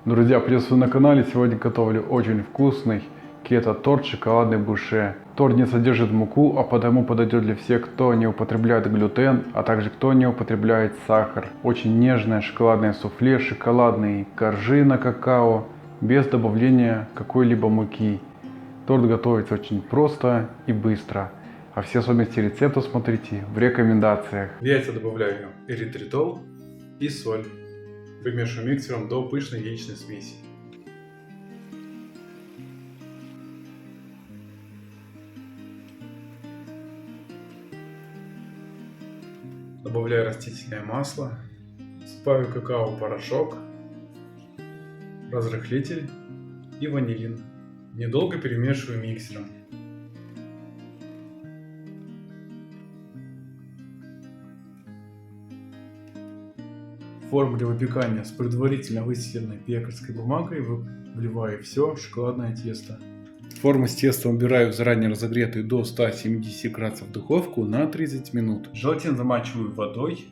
Друзья, приветствую на канале. Сегодня готовлю очень вкусный кето-торт шоколадный буше. Торт не содержит муку, а потому подойдет для всех, кто не употребляет глютен, а также кто не употребляет сахар. Очень нежное шоколадное суфле, шоколадные коржи на какао, без добавления какой-либо муки. Торт готовится очень просто и быстро. А все особенности рецепта смотрите в рекомендациях. В яйца добавляю эритритол и соль. Вымешиваю миксером до пышной яичной смеси. Добавляю растительное масло, добавляю какао-порошок, разрыхлитель и ванилин. Недолго перемешиваю миксером. В форму для выпекания с предварительно выстеленной пекарской бумагой вливаю все шоколадное тесто. Форму с тестом убираю в заранее разогретую до 170 градусов духовку на 30 минут. Желатин замачиваю водой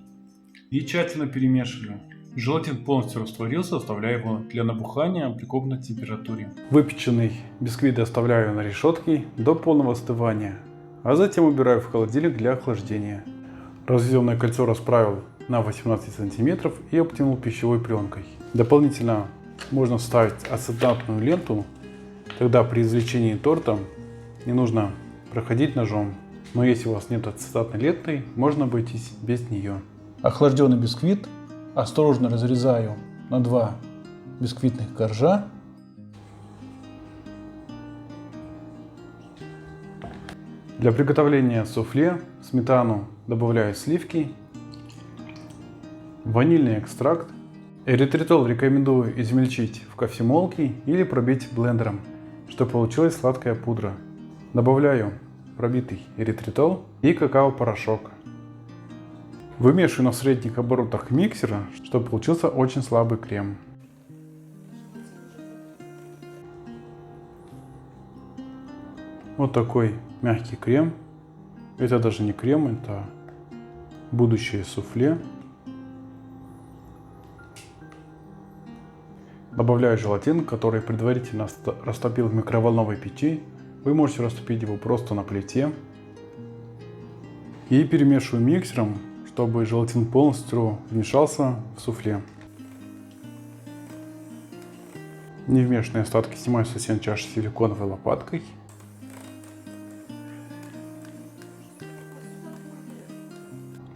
и тщательно перемешиваю. Желатин полностью растворился, оставляю его для набухания при комнатной температуре. Выпеченный бисквит оставляю на решетке до полного остывания, а затем убираю в холодильник для охлаждения. Разведенное кольцо расправил на 18 см и обтянул пищевой пленкой. Дополнительно можно вставить ацетатную ленту, тогда при извлечении торта не нужно проходить ножом. Но если у вас нет ацетатной ленты, можно обойтись без нее. Охлажденный бисквит осторожно разрезаю на 2 бисквитных коржа. Для приготовления суфле в сметану добавляю сливки, ванильный экстракт. Эритритол рекомендую измельчить в кофемолке или пробить блендером, чтобы получилась сладкая пудра. Добавляю пробитый эритритол и какао-порошок. Вымешиваю на средних оборотах миксера, чтобы получился очень слабый крем. Вот такой мягкий крем. Это даже не крем, это будущее суфле. Добавляю желатин, который предварительно растопил в микроволновой печи. Вы можете растопить его просто на плите. И перемешиваю миксером, чтобы желатин полностью вмешался в суфле. Невмешанные остатки снимаю со стен чаши силиконовой лопаткой.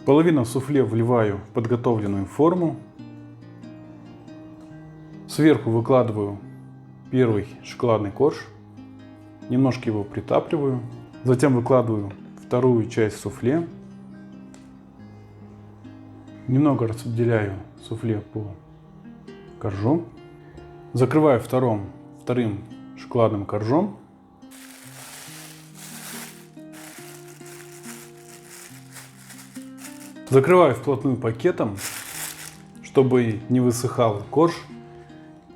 Половину суфле вливаю в подготовленную форму. Сверху выкладываю первый шоколадный корж, немножко его притапливаю, затем выкладываю вторую часть суфле, немного распределяю суфле по коржу, закрываю вторым шоколадным коржом, закрываю вплотную пакетом, чтобы не высыхал корж.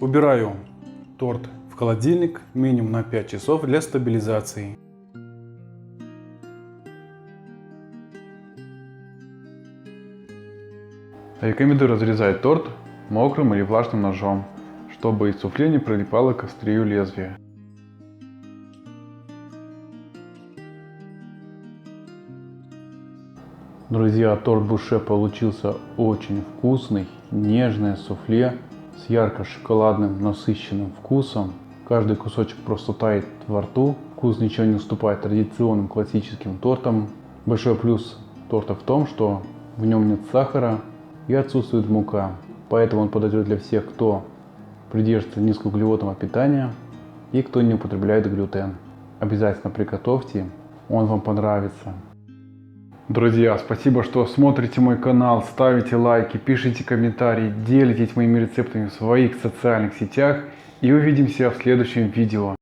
Убираю торт в холодильник минимум на 5 часов для стабилизации. Рекомендую разрезать торт мокрым или влажным ножом, чтобы из суфле не прилипало к острию лезвия. Друзья, торт буше получился очень вкусный, нежное суфле с ярко-шоколадным насыщенным вкусом. Каждый кусочек просто тает во рту. Вкус ничего не уступает традиционным классическим тортам. Большой плюс торта в том, что в нем нет сахара и отсутствует мука. Поэтому он подойдет для всех, кто придерживается низкоуглеводного питания и кто не употребляет глютен. Обязательно приготовьте, он вам понравится. Друзья, спасибо, что смотрите мой канал, ставите лайки, пишите комментарии, делитесь моими рецептами в своих социальных сетях и увидимся в следующем видео.